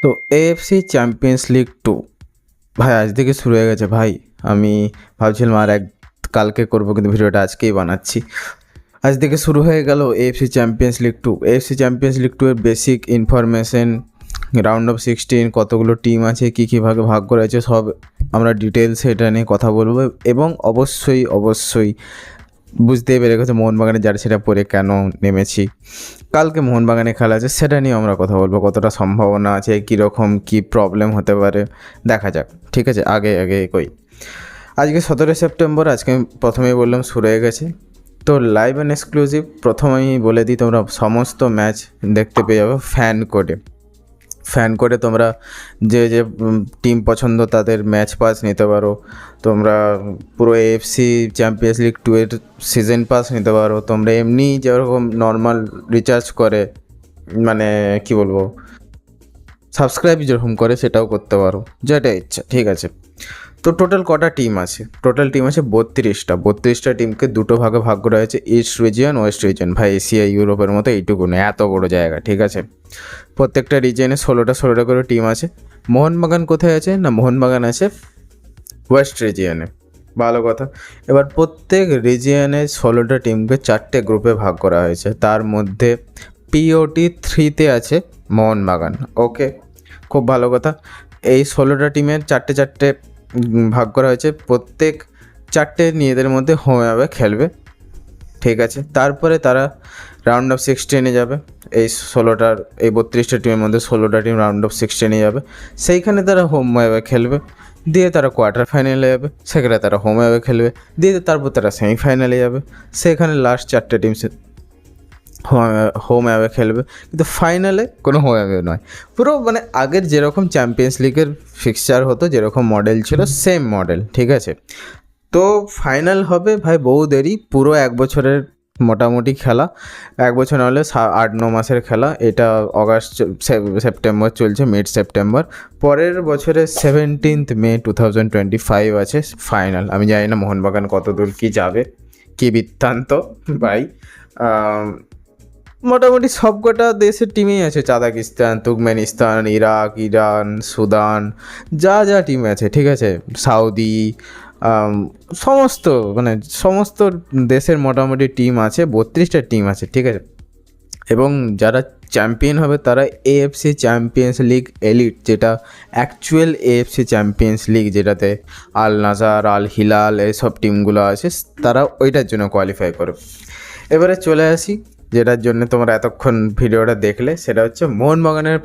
তো AFC champions league 2 ভাই আজ থেকে শুরু হয়ে গেছে ভাই। আমি ভাবছিলাম আর কালকে করবো, কিন্তু ভিডিওটা আজকেই বানাচ্ছি। আজ থেকে শুরু হয়ে গেল AFC champions league 2। AFC champions league 2 এর বেসিক ইনফরমেশন, রাউন্ড অফ 16, কতগুলো টিম আছে, কী কী ভাগে ভাগ করা আছে, সব আমরা ডিটেলস এটা নিয়ে কথা বলবো। এবং অবশ্যই বুঝতেই পেরে গেছে মোহনবাগানের জার্সিটা পরে কেন নেমেছি। কালকে মোহনবাগানে খেলা আছে, সেটা নিয়ে আমরা কথা বলবো, কতটা সম্ভাবনা আছে, কীরকম কী প্রবলেম হতে পারে, দেখা যাক। ঠিক আছে, আগে কই আজকে 17 সেপ্টেম্বর, আজকে আমি প্রথমেই বললাম শুরু হয়ে গেছে। তো লাইভ অ্যান্ড এক্সক্লুসিভ প্রথমেই বলে দিই, তোমরা সমস্ত ম্যাচ দেখতে পেয়ে যাবে ফ্যান কোডে তোমরা যে টিম পছন্দ তাদের ম্যাচ পাস নিতে পারো। তোমরা পুরো এএফসি চ্যাম্পিয়ন্স লিগ 2 এর সিজন পাস নিতে পারো। তোমরা এমনি যেরকম নর্মাল রিচার্জ করে, মানে কি বলবো, সাবস্ক্রাইব যেরকম করে সেটাও করতে পারো, যেটা ইচ্ছা। ঠিক আছে, তো টোটাল কটা টিম আছে? টোটাল টিম আছে 32টা টিমকে দুটো ভাগে ভাগ করা হয়েছে, ইস্ট রিজিয়ন, ওয়েস্ট রিজিয়ন। ভাই এশিয়া ইউরোপের মতো এইটুকু নেই, এত বড় জায়গা। ঠিক আছে, প্রত্যেকটা রিজিয়নে 16টা করে টিম আছে। মোহনবাগান কোথায় আছে? না, মোহনবাগান আছে ওয়েস্ট রিজিয়নে। ভালো কথা। এবার প্রত্যেক রিজিয়নে 16টা টিমকে 4টে গ্রুপে ভাগ করা হয়েছে। তার মধ্যে পিওটি 3তে আছে মোহনবাগান। ওকে, খুব ভালো কথা। এই 16টা টিমের চারটে ভাগ করা হয়েছে, প্রত্যেক 4টে নিজেদের মধ্যে হোম অ্যাওয়ে খেলবে। ঠিক আছে, তারপরে তারা রাউন্ড অফ 16-এ যাবে। এই 32টা টিমের মধ্যে 16টা টিম রাউন্ড অফ 16-এ যাবে। সেইখানে তারা হোম অ্যাওয়ে খেলবে, দিয়ে তারা কোয়ার্টার ফাইনালে যাবে, সেখানে তারা হোম অ্যাওয়ে খেলবে, দিয়ে তারপর তারা সেমিফাইনালে যাবে। সেখানে লাস্ট 4টে টিম হোম অ্যাওয়ে খেলবে, কিন্তু ফাইনালে কোনো হোম অ্যাওয়ে নয়। পুরো মানে আগের যেরকম চ্যাম্পিয়ন্স লিগের ফিক্সচার হতো, যেরকম মডেল ছিল, সেম মডেল। ঠিক আছে, তো ফাইনাল হবে ভাই বহু দেরি, পুরো 1 বছরের মোটামুটি খেলা। 1 বছর নাহলে 8-9 মাসের খেলা। এটা সেপ্টেম্বর চলছে, মিড সেপ্টেম্বর। পরের বছরের 17 মে 2025 আছে ফাইনাল। আমি জানি না মোহনবাগান কত দূর কী যাবে, কী বৃত্তান্ত ভাই। মোটামুটি সবকটা দেশের টিমেই আছে, Kazakhstan, Turkmenistan, Iraq, Iran, Sudan, যা টিম আছে। ঠিক আছে, সাউদি, সমস্ত দেশের মোটামুটি টিম আছে, 32টা টিম আছে। ঠিক আছে, এবং যারা চ্যাম্পিয়ন হবে তারা এএফসি চ্যাম্পিয়ন্স লিগ এলিট, যেটা অ্যাকচুয়াল এএফসি চ্যাম্পিয়ন্স লিগ, যেটাতে আল নাজার, আল হিলাল এইসব টিমগুলো আছে, তারা ওইটার জন্য কোয়ালিফাই করে। এবারে চলে আসি যেটার জন্য তোমরা এতক্ষণ ভিডিওটা দেখলে, সেটা হচ্ছে মোহনবাগানের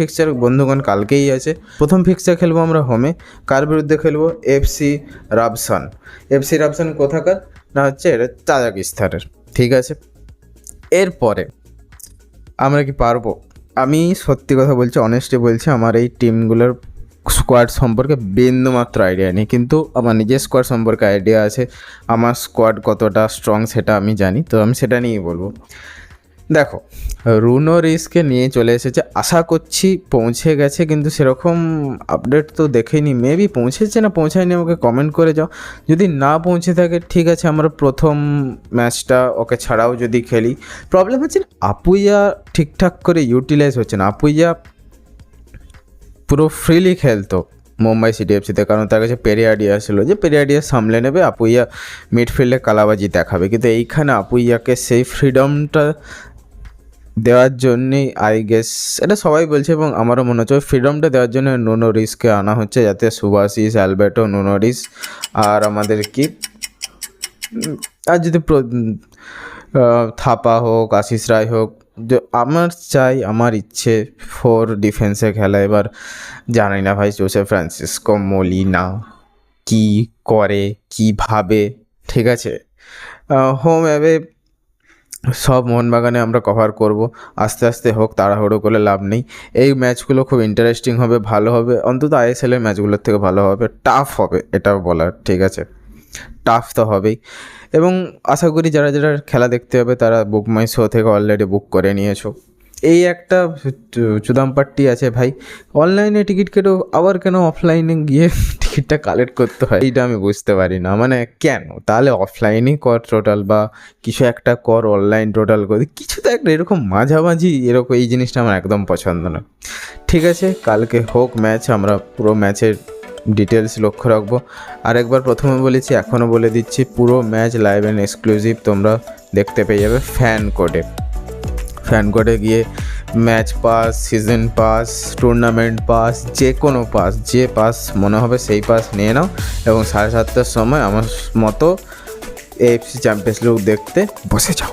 ফিক্সচার বন্ধুগণ কালকেই আছে। প্রথম ফিক্সচার খেলবো আমরা হোমে। কার বিরুদ্ধে খেলবো? এফসি রাবসান কোথাকার? না হচ্ছে এটা তাজিকিস্তানের। ঠিক আছে, এরপরে আমরা কি পারবো? আমি সত্যি কথা বলছি, অনেস্টলি বলছি, আমার এই টিমগুলোর স্কোয়াড সম্পর্কে বিন্দুমাত্র আইডিয়া নেই, কিন্তু আমার নিজের স্কোয়াড সম্পর্কে আইডিয়া আছে। আমার স্কোয়াড কতটা স্ট্রং সেটা আমি জানি, তো আমি সেটা নিয়েই বলবো। দেখো, রুনো রিসকে নিয়ে চলে এসেছে, আশা করছি পৌঁছে গেছে, কিন্তু সেরকম আপডেট তো দেখেইনি। মেবি পৌঁছেছে না পৌঁছায়নি, আমাকে কমেন্ট করে যাও। যদি না পৌঁছে থাকে ঠিক আছে, আমরা প্রথম ম্যাচটা ওকে ছাড়াও যদি খেলি। প্রবলেম হচ্ছে আপুইয়া ঠিকঠাক করে ইউটিলাইজ হচ্ছে না। আপুইয়া পুরো ফ্রিলি খেলতো মুম্বাই সিটি এফসিতে, কারণ তার কাছে পেরিয়াডিয়া ছিল, যে পেরিয়াডিয়া সামলে নেবে, আপুইয়া মিডফিল্ডে কালাবাজি দেখাবে। কিন্তু এইখানে আপুইয়াকে সেই ফ্রিডমটা দেওয়ার জন্যেই আই গেস, এটা সবাই বলছে এবং আমারও মনে হচ্ছে, ফ্রিডমটা দেওয়ার জন্য নুনো রিসকে আনা হচ্ছে, যাতে সুভাশিস, অ্যালবেটো, নুনো রিস আর আমাদের কি, আর যদি থাপা হোক, আশিস রায় হোক, আমার ইচ্ছে 4 ডিফেন্সে খেলা। এবার জানি না ভাই জোসেফ ফ্রান্সিসকো মোলিনা কী করে, কী ভাবে। ঠিক আছে, হোম অ্যাওয়ে সব মোহনবাগানে আমরা কভার করব, আস্তে আস্তে হোক, তাড়াহুড়ো করে লাভ নেই। এই ম্যাচগুলো খুব ইন্টারেস্টিং হবে, ভালো হবে, অন্তত আইএসএলের ম্যাচগুলোর থেকে ভালো হবে, টাফ হবে, এটাও বলার। ঠিক আছে, টাফ তো হবেই, এবং আশা করি যারা খেলা দেখতে হবে তারা বুক মাই শো থেকে অলরেডি বুক করে নিয়েছো। এই একটা চুদামপাট্টি আছে ভাই, অনলাইনে টিকিট কেটেও আবার কেন অফলাইনে গিয়ে টিকিটটা কালেক্ট করতে হয়, এইটা আমি বুঝতে পারি না। মানে কেন? তাহলে অফলাইনেই কর টোটাল, বা কিছু একটা কর, অনলাইন টোটাল কর, কিছু তো একটা এরকম মাঝামাঝি, এরকম এই জিনিসটা আমার একদম পছন্দ না। ঠিক আছে, কালকে হোক ম্যাচ, আমরা পুরো ম্যাচের ডিটেলস লক্ষ্য রাখবো। আরেকবার প্রথমে বলেছি, এখনও বলে দিচ্ছি, পুরো ম্যাচ লাইভ অ্যান্ড এক্সক্লুসিভ তোমরা দেখতে পেয়ে যাবে ফ্যান কোডে গিয়ে match pass, season pass, tournament pass, যে কোনো পাস, যে পাস মনে হবে সেই পাস নিয়ে নাও এবং 7:30টার সময় আমার মতো এএফসি চ্যাম্পিয়ন্স লিগ দেখতে বসে যাও।